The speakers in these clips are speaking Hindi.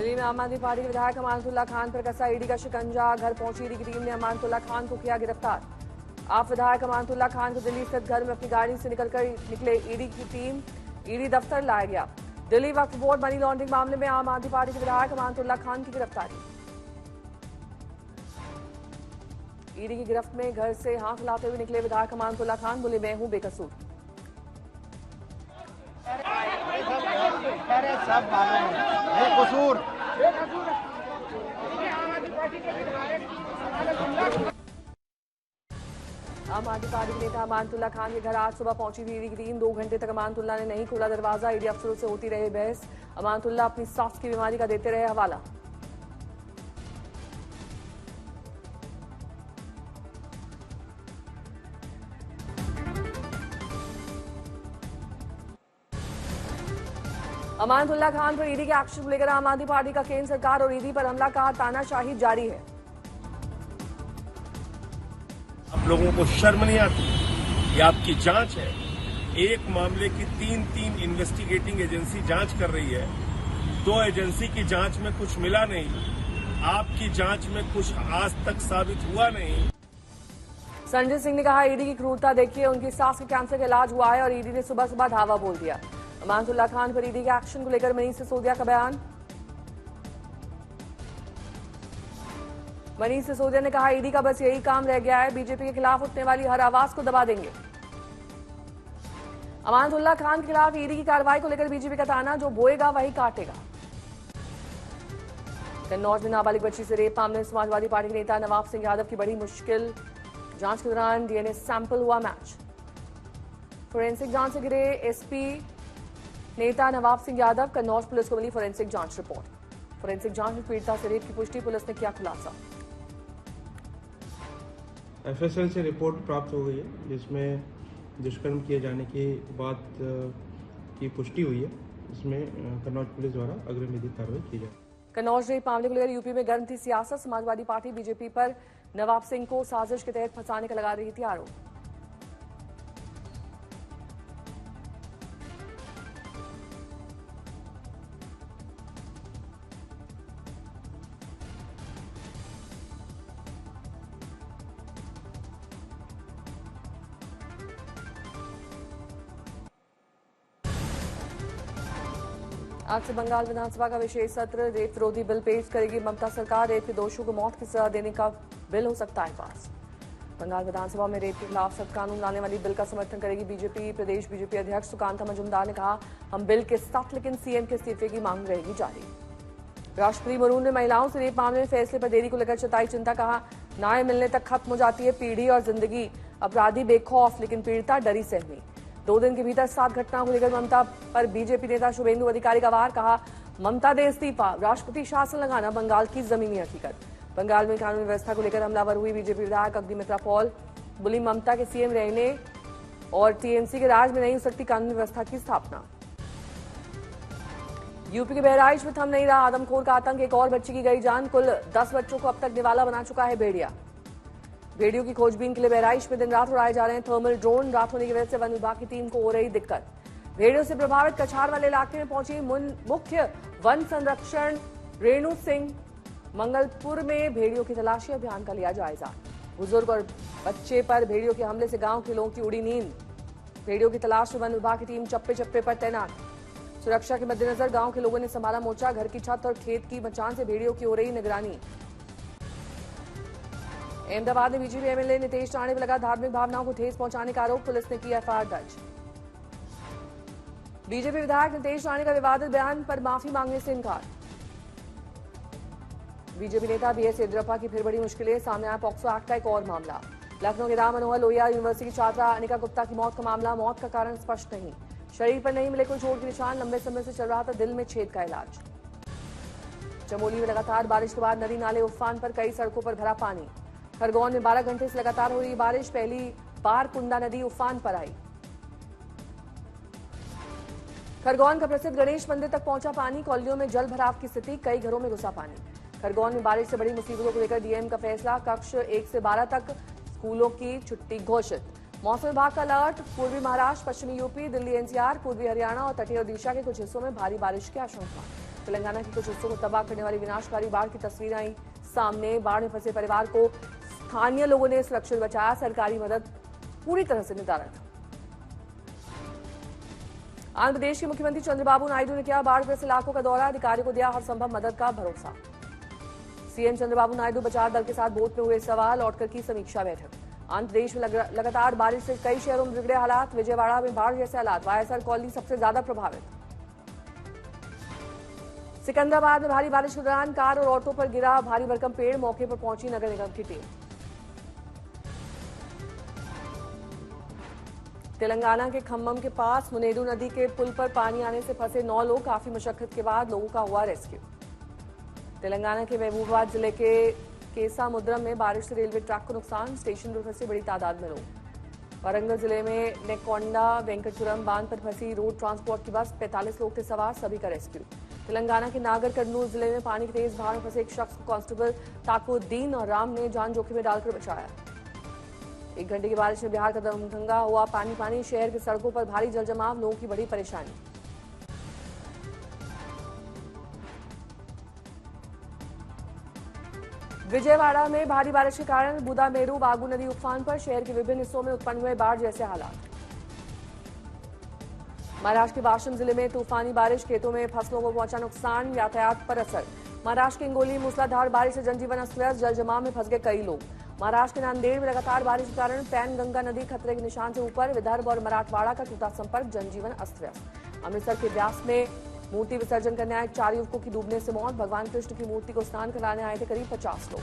दिल्ली में आम आदमी पार्टी के विधायक अमानतुल्ला खान पर कसा ईडी का शिकंजा। घर पहुंची ईडी की टीम ने अमानतुल्ला खान को किया गिरफ्तार। आप विधायक अमानतुल्ला खान को दिल्ली स्थित घर में अपनी गाड़ी से निकलकर निकले ईडी की टीम। ईडी दफ्तर लाया गया। Delhi Waqf board money laundering मामले में आम आदमी पार्टी के विधायक अमानतुल्ला खान की गिरफ्तारी। ईडी की गिरफ्त में घर से हाथ हिलाते हुए निकले विधायक अमानतुल्ला खान। बोले, मैं हूं बेकसूर। सब बेकसूर। आम आदमी पार्टी के नेता अमानतुल्ला खान के घर आज सुबह पहुंची थी ईडी की टीम। 2 घंटे तक अमानतुल्ला ने नहीं खोला दरवाजा। ईडी अफसरों से होती रही बहस। अमानतुल्ला अपनी सांस की बीमारी का देते रहे हवाला। अमानतुल्ला खान पर ईडी के एक्शन को लेकर आम आदमी पार्टी का केंद्र सरकार और ईडी पर हमला का तानाशाही जारी है। आप लोगों को शर्म नहीं आती? ये आपकी जांच है। एक मामले की 3 इन्वेस्टिगेटिंग एजेंसी जांच कर रही है। 2 एजेंसी की जांच में कुछ मिला नहीं। आपकी जांच में कुछ आज तक साबित हुआ नहीं। संजय सिंह ने कहा, ईडी की क्रूरता देखिए। उनकी सास के कैंसर का इलाज हुआ है और ईडी ने सुबह सुबह धावा बोल दिया। अमानतुल्ला खान पर ईडी के एक्शन को लेकर मनीष सिसोदिया का बयान। मनीष सिसोदिया ने कहा, ईडी का बस यही काम रह गया है। बीजेपी के खिलाफ उठने वाली हर आवाज को दबा देंगे। अमानतुल्ला खान के खिलाफ ईडी की कार्रवाई को लेकर बीजेपी का ताना, जो बोएगा वही काटेगा। कन्नौज में नाबालिग बच्ची से रेप मामले में समाजवादी पार्टी के नेता नवाब सिंह यादव की बड़ी मुश्किल। जांच के दौरान डीएनए सैंपल हुआ मैच। फोरेंसिक जांच से गिरे एसपी नेता नवाब सिंह यादव। कन्नौज पुलिस को मिली फोरेंसिक जांच रिपोर्ट। फोरेंसिक जांच में पीड़िता से रेप की पुष्टि। पुलिस ने किया खुलासा। एफएसएल से रिपोर्ट प्राप्त हो गई है, जिसमें दुष्कर्म किए जाने की बात की पुष्टि हुई है। इसमें कन्नौज पुलिस द्वारा अग्रिम विधिक कार्रवाई की जाए। कन्नौज रेप मामले को लेकर यूपी में गर्म थी सियासत। समाजवादी पार्टी बीजेपी पर नवाब सिंह को साजिश के तहत फंसाने का लगा रही थी आरोप। आज से बंगाल विधानसभा का विशेष सत्र। रेप विरोधी बिल पेश करेगी ममता सरकार। रेप के दोषियों को मौत की सजा देने का बिल हो सकता है पास। बंगाल विधानसभा में रेप के खिलाफ सख्त कानून लाने वाली बिल का समर्थन करेगी बीजेपी। प्रदेश बीजेपी अध्यक्ष सुकांता मजूमदार ने कहा, हम बिल के साथ लेकिन सीएम के इस्तीफे की मांग रहेगी जारी। राष्ट्रपति मुर्मू ने महिलाओं से रेप मामले में फैसले पर देरी को लेकर जताई चिंता। कहा, न्याय मिलने तक खत्म हो जाती है पीढ़ी और जिंदगी। अपराधी बेखौफ लेकिन पीड़िता डरी सहमी। 2 दिन के भीतर 7 घटनाओं को लेकर ममता पर बीजेपी नेता शुभेंदु अधिकारी का वार। कहा, ममता दे इस्तीफा, राष्ट्रपति शासन लगाना बंगाल की जमीनी हकीकत। बंगाल में कानून व्यवस्था को लेकर हमलावर हुई बीजेपी विधायक अग्निमित्रा पॉल। बोली, ममता के सीएम रहने और टीएमसी के राज में नहीं हो सकती कानून व्यवस्था की स्थापना। यूपी के बहराइच में थम नहीं रहा आदमखोर का आतंक। एक और बच्ची की गई जान। कुल 10 बच्चों को अब तक निवाला बना चुका है भेड़िया। भेड़ियों की खोजबीन के लिए बहराइच में दिन रात उड़ाए जा रहे हैं थर्मल ड्रोन। रात होने की वजह से वन विभाग की टीम को हो रही दिक्कत। भेड़ियों से प्रभावित कछार वाले इलाके में पहुंची मुख्य वन संरक्षण रेणु सिंह। मंगलपुर में भेड़ियों की तलाशी अभियान का लिया जायजा। बुजुर्ग और बच्चे पर भेड़ियों के हमले से गांव के लोगों की उड़ी नींद। भेड़ियों की तलाश में वन विभाग की टीम चप्पे चप्पे पर तैनात। सुरक्षा के मद्देनजर गांव के लोगों ने संभाला मोर्चा। घर की छत और खेत की मचान से भेड़ियों की हो रही निगरानी। अहमदाबाद में बीजेपी एमएलए नितेश राणे पर लगा धार्मिक भावनाओं को ठेस पहुंचाने का आरोप। पुलिस ने किया एफआईआर दर्ज। बीजेपी विधायक नितेश राणे का विवादित बयान पर माफी मांगने से इनकार। बीजेपी नेता बीएस येदियुरप्पा की फिर बड़ी मुश्किलें। सामने आया पॉक्सो एक्ट का एक और मामला। लखनऊ के राम मनोहर लोहिया यूनिवर्सिटी की छात्रा अनिका गुप्ता की मौत का मामला। मौत का कारण स्पष्ट नहीं। शरीर पर नहीं मिले कोई चोट के निशान। लंबे समय से चल रहा था दिल में छेद का इलाज। चमोली में लगातार बारिश के बाद नदी नाले उफान पर। कई सड़कों पर भरा पानी। खरगोन में 12 घंटे से लगातार हो रही बारिश। पहली बार कुंडा नदी उफान पर आई। खरगोन का प्रसिद्ध गणेश मंदिर तक पहुंचा पानी। कॉलोनियों में जल भराव की स्थिति। कई घरों में घुसा पानी। खरगोन में बारिश से बड़ी मुसीबतों को लेकर डीएम का फैसला। कक्षा 1 से 12 तक स्कूलों की छुट्टी घोषित। मौसम विभाग का अलर्ट। पूर्वी महाराष्ट्र, पश्चिमी यूपी, दिल्ली एनसीआर, पूर्वी हरियाणा और तटीय ओडिशा के कुछ हिस्सों में भारी बारिश की आशंका। तेलंगाना के कुछ हिस्सों को तबाह करने वाली विनाशकारी बाढ़ की तस्वीरें आई सामने। बाढ़ में फंसे परिवार को स्थानीय लोगों ने सुरक्षित बचाया। सरकारी मदद पूरी तरह से निर्धारित। आंध्र प्रदेश के मुख्यमंत्री चंद्रबाबू नायडू ने किया बाढ़ग्रस्त इलाकों का दौरा। अधिकारियों को दिया हर संभव मदद का भरोसा। सीएम चंद्रबाबू नायडू बचाव दल के साथ बोट में हुए सवाल लौटकर की समीक्षा बैठक। आंध्र प्रदेश में लगातार बारिश से कई शहरों में बिगड़े हालात। विजयवाड़ा में बाढ़ जैसे हालात। वायएसआर कॉलोनी सबसे ज्यादा प्रभावित। सिकंदराबाद में भारी बारिश के दौरान कार और ऑटो पर गिरा भारी भरकम पेड़। मौके पर पहुंची नगर निगम की टीम। तेलंगाना के खम्मम के पास मुनेरू नदी के पुल पर पानी आने से फंसे 9 लोग। काफी मशक्कत के बाद लोगों का हुआ रेस्क्यू। तेलंगाना के महबूबाबाद जिले के केसामुद्रम में बारिश से रेलवे ट्रैक को नुकसान। स्टेशन पर फंसे बड़ी तादाद में लोग। वारंगल जिले में नेकोंडा वेंकटपुरम बांध पर फंसी रोड ट्रांसपोर्ट की बस। 45 लोग थे सवार, सभी का रेस्क्यू। तेलंगाना के नागर कर्नूल जिले में पानी की तेज बहाव में फंसे एक शख्स को कांस्टेबल ताकुद्दीन और राम ने जान जोखिम में डालकर बचाया। 1 घंटे की बारिश में बिहार का दमदंगा हुआ पानी। शहर की सड़कों पर भारी जलजमाव, लोगों की बड़ी परेशानी। विजयवाड़ा में भारी बारिश के कारण बुदामेरू बागू नदी उफान पर। शहर के विभिन्न हिस्सों में उत्पन्न हुए बाढ़ जैसे हालात। महाराष्ट्र के वाशिम जिले में तूफानी बारिश, खेतों में फसलों को पहुंचा नुकसान। यातायात पर असर। महाराष्ट्र के हिंगोली मूसलाधार बारिश से जनजीवन अस्त व्यस्त। जलजमाव में फंस गए कई लोग। महाराष्ट्र के नांदेड़ में लगातार बारिश के कारण पैनगंगा नदी खतरे के निशान से ऊपर। विदर्भ और मराठवाड़ा का टूटा संपर्क, जनजीवन अस्त व्यस्त। अमृतसर के ब्यास में मूर्ति विसर्जन करने आए 4 युवकों की डूबने से मौत। भगवान कृष्ण की मूर्ति को स्नान कराने आए थे करीब 50 लोग।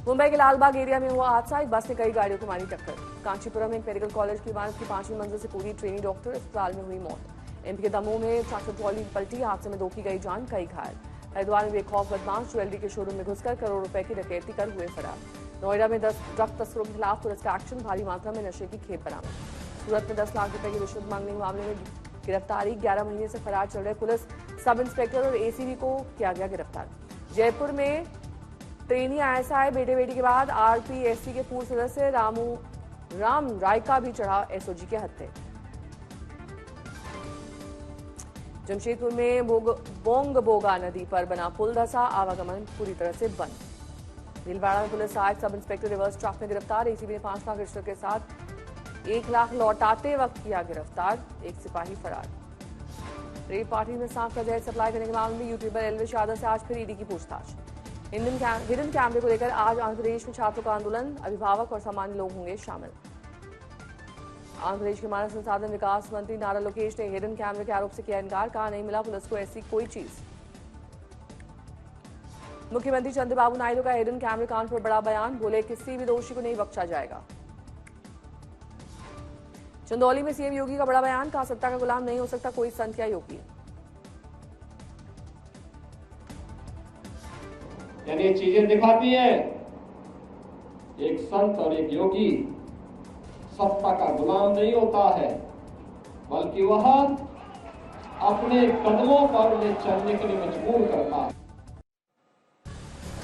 मुंबई के लालबाग एरिया में हुआ हादसा। एक बस ने कई गाड़ियों को मारी टक्कर। कांचीपुरम में एक मेडिकल कॉलेज की इमारत की 5वीं मंजिल से कूदी ट्रेनी डॉक्टर, अस्पताल में हुई मौत। एमपी के दमोह में ट्रैक्टर ट्रॉली पलटी, हादसे में 2 की गई जान, कई घायल। हरिद्वार में बेखौफ बदमाश ज्वेलरी के शोरूम में घुसकर करोड़ों रुपए की डकैती कर हुए फरार। नोएडा में 10 ड्रग तस्करों के खिलाफ पुलिस का एक्शन, भारी मात्रा में नशे की खेप बरामद। सूरत में 10 लाख रुपए की रिश्वत मांगने के मामले में गिरफ्तारी। 11 महीने से फरार चल रहे पुलिस सब इंस्पेक्टर और एसीबी को किया गया गिरफ्तार। जयपुर में ट्रेनी आईएसआई बेटे के बाद आरपीएससी के पूर्व सदस्य राम राय का भी चढ़ा एसओजी के हत्थे। जमशेदपुर में बोंगबोगा नदी पर बना पुल धंसा, आवागमन पूरी तरह से बंद। भीलवाड़ा में पुलिस सहायक सब इंस्पेक्टर रिवर्स ट्रैप में गिरफ्तार। एसीबी ने 5 लाख रिश्वत के साथ 1 लाख लौटाते वक्त किया गिरफ्तार, एक सिपाही फरार। रेप पार्टी में सांप का जहर सप्लाई करने के मामले में यूट्यूबर एल्विश यादव से आज फिर ईडी की पूछताछ। हिडन कैमरे को लेकर आज आंध्र प्रदेश में छात्रों का आंदोलन, अभिभावक और सामान्य लोग होंगे शामिल। आंध्र प्रदेश के मानव संसाधन विकास मंत्री नारा लोकेश ने हिडन कैमरे के आरोप से किया इनकार, कहा नहीं मिला पुलिस को ऐसी कोई चीज। मुख्यमंत्री चंद्रबाबू नायडू का हिडन कैमरे कांड पर बड़ा बयान, बोले किसी भी दोषी को नहीं बख्शा जाएगा। चंदौली में सीएम योगी का बड़ा बयान, कहा सत्ता का गुलाम नहीं हो सकता कोई संत या योगी। यानी ये चीजें दिखाती है एक संत और एक योगी सत्ता का गुलाम नहीं होता है, बल्कि वह अपने कदमों पर उन्हें चलने के लिए मजबूर करता है।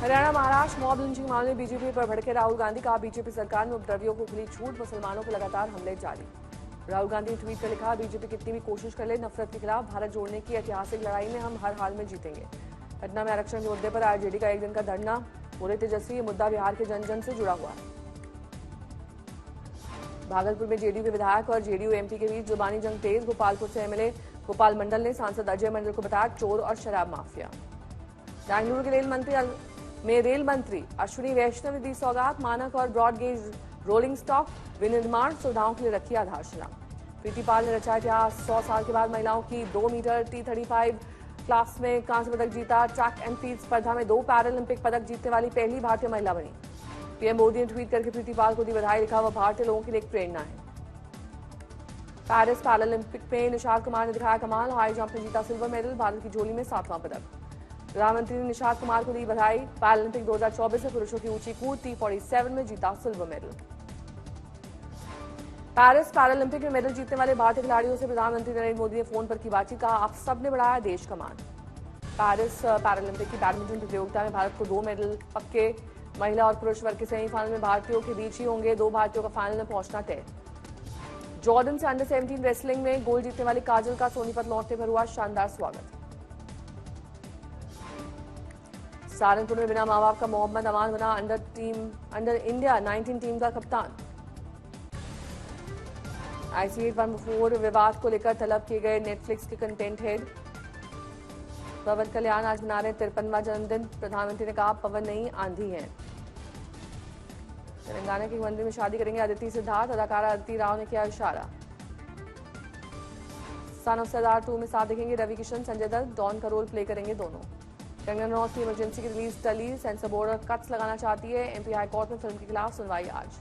हरियाणा महाराष्ट्र मॉब लिंचिंग मामले में बीजेपी पर भड़के राहुल गांधी, कहा बीजेपी सरकार में उपद्रवियों को खुली छूट, मुसलमानों पर लगातार हमले जारी। राहुल गांधी ने ट्वीट कर लिखा, बीजेपी कितनी भी कोशिश कर ले नफरत के खिलाफ भारत जोड़ने की ऐतिहासिक लड़ाई में हम हर हाल में जीतेंगे। पटना में आरक्षण के मुद्दे पर आरजेडी का 1 दिन का धरना, बोले तेजस्वी ये मुद्दा बिहार के जन जन से जुड़ा हुआ है। भागलपुर में जेडीयू के विधायक और जेडीयू एमपी के बीच जुबानी जंग तेज, गोपालपुर से एमएलए गोपाल मंडल ने सांसद अजय मंडल को बताया चोर और शराब माफिया। बेंगलुरु के रेल मंत्री अश्विनी वैष्णव ने दी सौगात, मानक और ब्रॉडगेज रोलिंग स्टॉक विनिर्माण सुविधाओं के लिए रखी आधारशिला। प्रीति पाल ने रचा इतिहास, 100 साल के बाद महिलाओं की 2 मीटर T35 क्लास में कांस्य पदक जीता। ट्रैक एंड फील्ड स्पर्धा में 2 पैरालंपिक पदक जीतने वाली पहली भारतीय महिला बनी। पीएम मोदी ने ट्वीट करके प्रीति पाल को दी बधाई, लिखा वह भारतीय लोगों के लिए एक प्रेरणा है। पेरिस पैरालंपिक में निशात कुमार ने दिखाया कमाल, हाई जंप में जीता सिल्वर मेडल, भारत की झोली में 7वां पदक। प्रधानमंत्री ने निशात कुमार को दी बधाई, पैरालंपिक 2024 में पुरुषों की ऊंची कूद T47 में जीता सिल्वर मेडल। पेरिस पैरालंपिक में मेडल जीतने वाले भारतीय खिलाड़ियों से प्रधानमंत्री नरेंद्र मोदी ने फोन पर की बातचीत, कहा आप सबने बढ़ाया देश का मान। पेरिस पैरालंपिक की बैडमिंटन प्रतियोगिता में भारत को 2 मेडल पक्के, महिला और पुरुष वर्ग के सेमीफाइनल में भारतीयों के बीच ही होंगे 2 भारतीयों का फाइनल में पहुंचना तय। जॉर्डन से अंडर 17 रेसलिंग में गोल्ड जीतने वाली काजल का सोनीपत लौटने पर हुआ शानदार स्वागत। सहारनपुर में बिना मां बाप का मोहम्मद अमान बना अंडर इंडिया 19 टीम का कप्तान। IC 814 विवाद को लेकर तलब किए गए नेटफ्लिक्स के कंटेंट हेड पवन कल्याण आज मना रहे 53वां जन्मदिन। प्रधानमंत्री ने कहा पवन नहीं आंधी है। तेलंगाना के मंदिर में शादी करेंगे अदिति सिद्धार्थ, अदाकारा अदिति राव ने किया इशारा। सन ऑफ सरदार 2 में साथ देखेंगे रवि किशन, संजय दत्त, डॉन का रोल प्ले करेंगे दोनों। कंगना रनौत की इमरजेंसी की रिलीज टली, सेंसर बोर्ड कट्स लगाना चाहती है। MP हाईकोर्ट में फिल्म के खिलाफ सुनवाई आज।